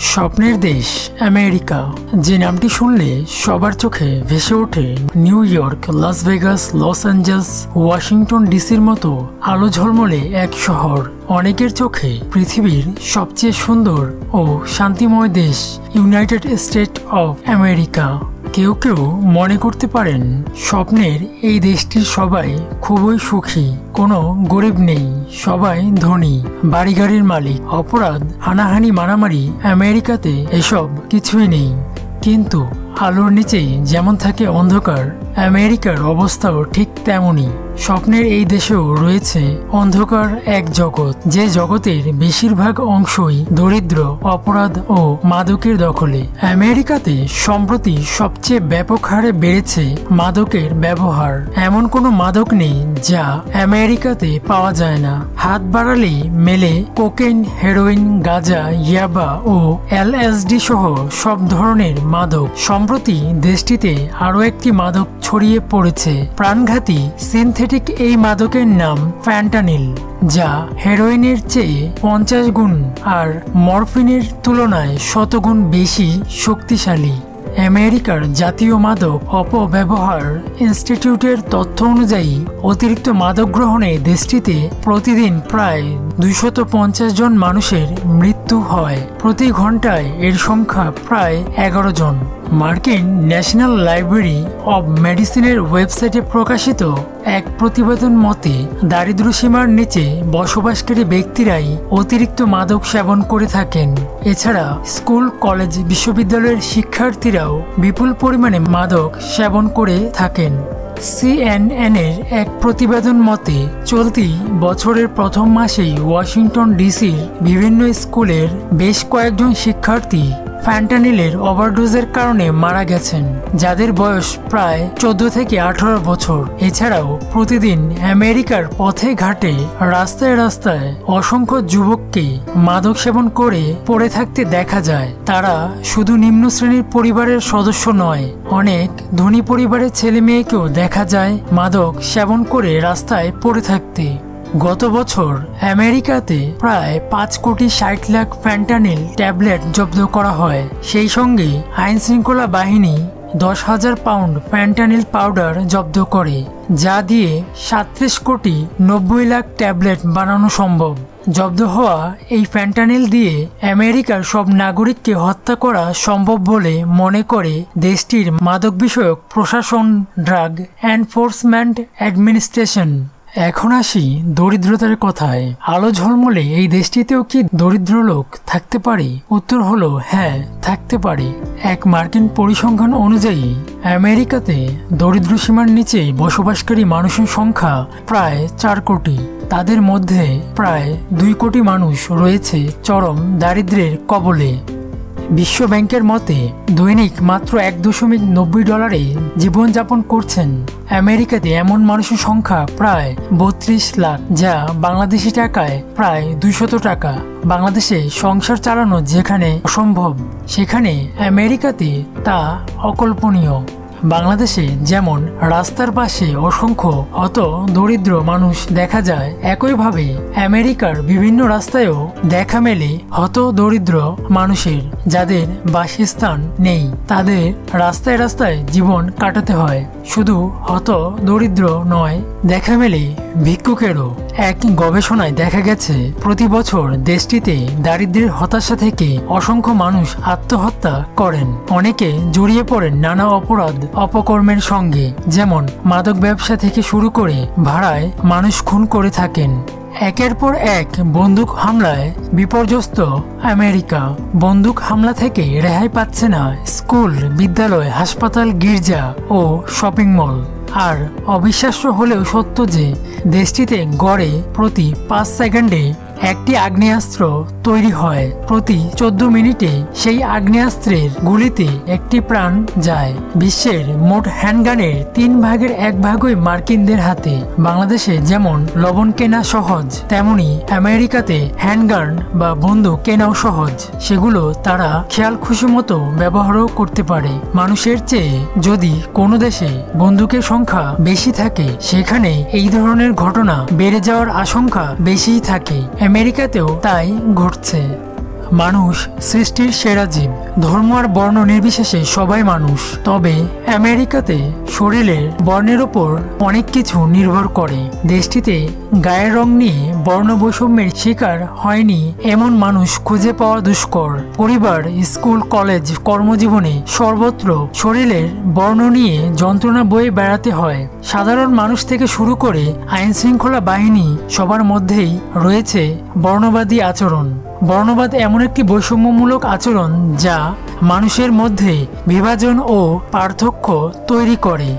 স্বপ্নের দেশ আমেরিকা, যে নামটি শুনলে সবার চোখে ভেসে ওঠে New York, Las Vegas, Los Angeles, Washington ডিসির মতো আলো ঝলমলে এক শহর। অনেকের চোখে পৃথিবীর সবচেয়ে সুন্দর ও শান্তিময় দেশ ইউনাইটেড স্টেট অফ আমেরিকা। কেউ কেউ মনে করতে পারেন স্বপ্নের এই দেশটির সবাই খুবই সুখী, কোনো গরিব নেই, সবাই ধনী, বাড়িগাড়ির মালিক। অপরাধ, হানাহানি, মারামারি আমেরিকাতে এসব কিছুই নেই। কিন্তু আলোর নিচেই যেমন থাকে অন্ধকার, আমেরিকার অবস্থাও ঠিক তেমনই। স্বপ্নের এই দেশেও রয়েছে অন্ধকার এক জগৎ, যে জগতের বেশিরভাগ অংশই দরিদ্র, অপরাধ ও মাদকের দখলে। আমেরিকাতে সম্প্রতি সবচেয়ে ব্যাপক হারে বেড়েছে মাদকের ব্যবহার। এমন কোনো মাদক নেই যা আমেরিকাতে পাওয়া যায় না। হাত বাড়ালেই মেলে কোকেইন, হেরোইন, গাঁজা, ইয়াবা ও এলএসডি সহ সব ধরনের মাদক। সম্প্রতি দেশটিতে আরও একটি মাদক ছড়িয়ে পড়েছে, প্রাণঘাতী সিনথেটিক এই মাদকের নাম ফ্যান্টানিল, যা হেরোইনের চেয়ে 50 গুণ আর মরফিনের তুলনায় 100 গুণ বেশি শক্তিশালী। আমেরিকার জাতীয় মাদক অপব্যবহার ইনস্টিটিউটের তথ্য অনুযায়ী অতিরিক্ত মাদক গ্রহণে দেশটিতে প্রতিদিন প্রায় 250 জন মানুষের মৃত্যু হয়। প্রতি ঘন্টায় এর সংখ্যা প্রায় 11 জন। মার্কিন ন্যাশনাল লাইব্রেরি অব মেডিসিনের ওয়েবসাইটে প্রকাশিত এক প্রতিবেদন মতে দারিদ্র্যসীমার নিচে বসবাসকারী ব্যক্তিরাই অতিরিক্ত মাদক সেবন করে থাকেন। এছাড়া স্কুল, কলেজ, বিশ্ববিদ্যালয়ের শিক্ষার্থীরাও বিপুল পরিমাণে মাদক সেবন করে থাকেন। সিএনএনের এক প্রতিবেদন মতে চলতি বছরের প্রথম মাসেই ওয়াশিংটন ডিসির বিভিন্ন স্কুলের বেশ কয়েকজন শিক্ষার্থী ফ্যান্টানিলের ওভারডোজের কারণে মারা গেছেন, যাদের বয়স প্রায় 14 থেকে 18 বছর। এছাড়াও প্রতিদিন আমেরিকার পথে ঘাটে, রাস্তায় রাস্তায় অসংখ্য যুবককে মাদক সেবন করে পড়ে থাকতে দেখা যায়। তারা শুধু নিম্ন শ্রেণীর পরিবারের সদস্য নয়, অনেক ধনী পরিবারের ছেলে মেয়েকেও দেখা যায় মাদক সেবন করে রাস্তায় পড়ে থাকতে। গত বছর আমেরিকাতে প্রায় 5,60,00,000 ফ্যান্টানিল ট্যাবলেট জব্দ করা হয়। সেই সঙ্গে আইন শৃঙ্খলা বাহিনী 10,000 পাউন্ড ফ্যান্টানিল পাউডার জব্দ করে, যা দিয়ে 37,90,00,000 ট্যাবলেট বানানো সম্ভব। জব্দ হওয়া এই ফ্যান্টানিল দিয়ে আমেরিকার সব নাগরিককে হত্যা করা সম্ভব বলে মনে করে দেশটির মাদক বিষয়ক প্রশাসন, ড্রাগ এনফোর্সমেন্ট অ্যাডমিনিস্ট্রেশন। এখন আসি দরিদ্রতার কথায়। আলো ঝলমলে এই দেশটিতেও কি দরিদ্র লোক থাকতে পারে? উত্তর হলো হ্যাঁ, থাকতে পারে। এক মার্কিন পরিসংখ্যান অনুযায়ী আমেরিকাতে দরিদ্র সীমার নিচে বসবাসকারী মানুষের সংখ্যা প্রায় 4 কোটি। তাদের মধ্যে প্রায় 2 কোটি মানুষ রয়েছে চরম দারিদ্র্যের কবলে। বিশ্ব ব্যাংকের মতে দৈনিক মাত্র $1.90 জীবনযাপন করছেন আমেরিকাতে এমন মানুষের সংখ্যা প্রায় 32 লাখ, যা বাংলাদেশি টাকায় প্রায় 200 টাকা। বাংলাদেশে সংসার চালানো যেখানে অসম্ভব, সেখানে আমেরিকাতে তা অকল্পনীয়। বাংলাদেশে যেমন রাস্তার পাশে অসংখ্য হত দরিদ্র মানুষ দেখা যায়, একইভাবে আমেরিকার বিভিন্ন রাস্তায়ও দেখা মেলে হত দরিদ্র মানুষের, যাদের বাসস্থান নেই। তাদের রাস্তায় রাস্তায় জীবন কাটাতে হয়। শুধু হত দরিদ্র নয়, দেখা মেলে ভিক্ষুকেরও। এক গবেষণায় দেখা গেছে প্রতি বছর দেশটিতে দারিদ্র্যের হতাশা থেকে অসংখ্য মানুষ আত্মহত্যা করেন। অনেকে জড়িয়ে পড়েন নানা অপরাধ অপকর্মের সঙ্গে, যেমন মাদক ব্যবসা থেকে শুরু করে ভাড়ায় মানুষ খুন করে থাকেন। একের পর এক বন্দুক হামলায় বিপর্যস্ত আমেরিকা। বন্দুক হামলা থেকে রেহাই পাচ্ছে না স্কুল, বিদ্যালয়, হাসপাতাল, গির্জা ও শপিং মল। আর অবিশ্বাস্য হলেও সত্য যে দেশটিতে গড়ে প্রতি 5 সেকেন্ডে একটি আগ্নেয়াস্ত্র তৈরি হয়। প্রতি 14 মিনিটে সেই আগ্নেয়াস্ত্রের গুলিতে একটি প্রাণ যায়। বিশ্বের মোট হ্যান্ডগানের 3 ভাগের 1 ভাগই মার্কিনদের হাতে। বাংলাদেশে যেমন লবণ কেনা সহজ, তেমনি আমেরিকাতে হ্যান্ডগান বা বন্দুক কেনাও সহজ। সেগুলো তারা খেয়াল খুশি মতো ব্যবহারও করতে পারে। মানুষের চেয়ে যদি কোনো দেশে বন্দুকের সংখ্যা বেশি থাকে, সেখানে এই ধরনের ঘটনা বেড়ে যাওয়ার আশঙ্কা বেশিই থাকে। আমেরিকাতেও তাই ঘটছে। মানুষ সৃষ্টির সেরা জীব। ধর্ম আর বর্ণ নির্বিশেষে সবাই মানুষ। তবে আমেরিকাতে শরীরের বর্ণের ওপর অনেক কিছু নির্ভর করে। দেশটিতে গায়ের রং নিয়ে বর্ণ বৈষম্যের শিকার হয়নি এমন মানুষ খুঁজে পাওয়া দুষ্কর। পরিবার, স্কুল, কলেজ, কর্মজীবনে সর্বত্র শরীরের বর্ণ নিয়ে যন্ত্রণা বয়ে বেড়াতে হয়। সাধারণ মানুষ থেকে শুরু করে আইন শৃঙ্খলা বাহিনী সবার মধ্যেই রয়েছে বর্ণবাদী আচরণ। বর্ণবাদ এমন একটি বৈষম্যমূলক আচরণ যা মানুষের মধ্যে বিভাজন ও পার্থক্য তৈরি করে।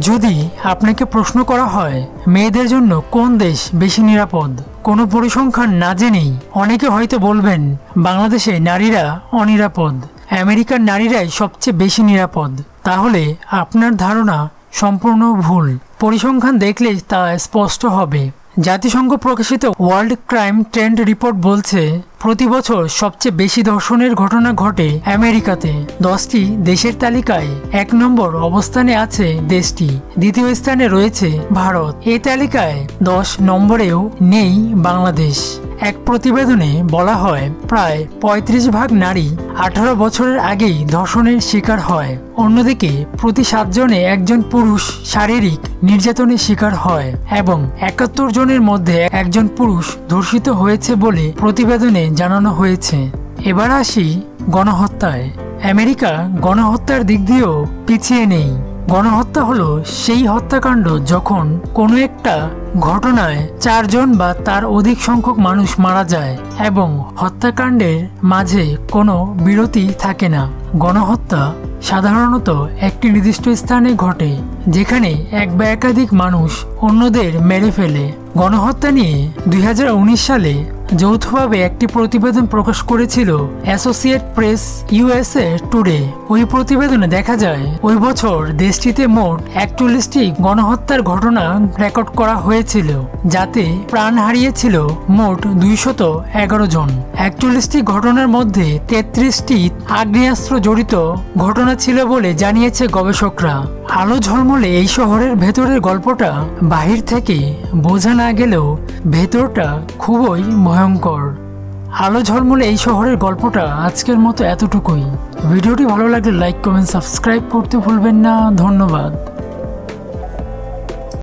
যদি আপনাকে প্রশ্ন করা হয় মেয়েদের জন্য কোন দেশ বেশি নিরাপদ, কোনো পরিসংখ্যান না জেনেই অনেকে হয়তো বলবেন বাংলাদেশে নারীরা অনিরাপদ, আমেরিকার নারীরাই সবচেয়ে বেশি নিরাপদ। তাহলে আপনার ধারণা সম্পূর্ণ ভুল। পরিসংখ্যান দেখলেই তা স্পষ্ট হবে। জাতিসংঘ প্রকাশিত ওয়ার্ল্ড ক্রাইম ট্রেন্ড রিপোর্ট বলছে প্রতি বছর সবচেয়ে বেশি ধর্ষণের ঘটনা ঘটে আমেরিকাতে। 10টি দেশের তালিকায় 1 নম্বর অবস্থানে আছে দেশটি, দ্বিতীয় স্থানে রয়েছে ভারত। এই তালিকায় 10 নম্বরেও নেই বাংলাদেশ। এক প্রতিবেদনে বলা হয় প্রায় 35% নারী 18 বছরের আগেই ধর্ষণের শিকার হয়। অন্যদিকে প্রতি 7 জনে একজন পুরুষ শারীরিক নির্যাতনের শিকার হয় এবং 71 জনের মধ্যে একজন পুরুষ ধর্ষিত হয়েছে বলে প্রতিবেদনে জানানো হয়েছে। এবার আসি গণহত্যায়। আমেরিকা গণহত্যার দিক দিয়েও পিছিয়ে নেই। গণহত্যা হলো সেই হত্যাকাণ্ড যখন কোনো একটা ঘটনায় 4 জন বা তার অধিক সংখ্যক মানুষ মারা যায় এবং হত্যাকাণ্ডের মাঝে কোনো বিরতি থাকে না। গণহত্যা সাধারণত একটি নির্দিষ্ট স্থানে ঘটে যেখানে এক বা একাধিক মানুষ অন্যদের মেরে ফেলে। গণহত্যা নিয়ে 2019 সালে যৌথভাবে একটি প্রতিবেদন প্রকাশ করেছিল অ্যাসোসিয়েট প্রেস USA টুডে। ওই প্রতিবেদনে দেখা যায় ওই বছর দেশটিতে মোট 41টি গণহত্যার ঘটনা রেকর্ড করা হয়েছিল, যাতে প্রাণ হারিয়েছিল মোট 211 জন। 41টি ঘটনার মধ্যে 33টি আগ্নেয়াস্ত্র জড়িত ঘটনা ছিল বলে জানিয়েছে গবেষকরা। আলো ঝলমলে এই শহরের ভেতরের গল্পটা বাহির থেকে বোঝা না গেলেও ভেতরটা খুবই ভয়ঙ্কর। আলো ঝলমলে এই শহরের গল্পটা আজকের মতো এতটুকুই। ভিডিওটি ভালো লাগলে লাইক, কমেন্ট, সাবস্ক্রাইব করতে ভুলবেন না। ধন্যবাদ।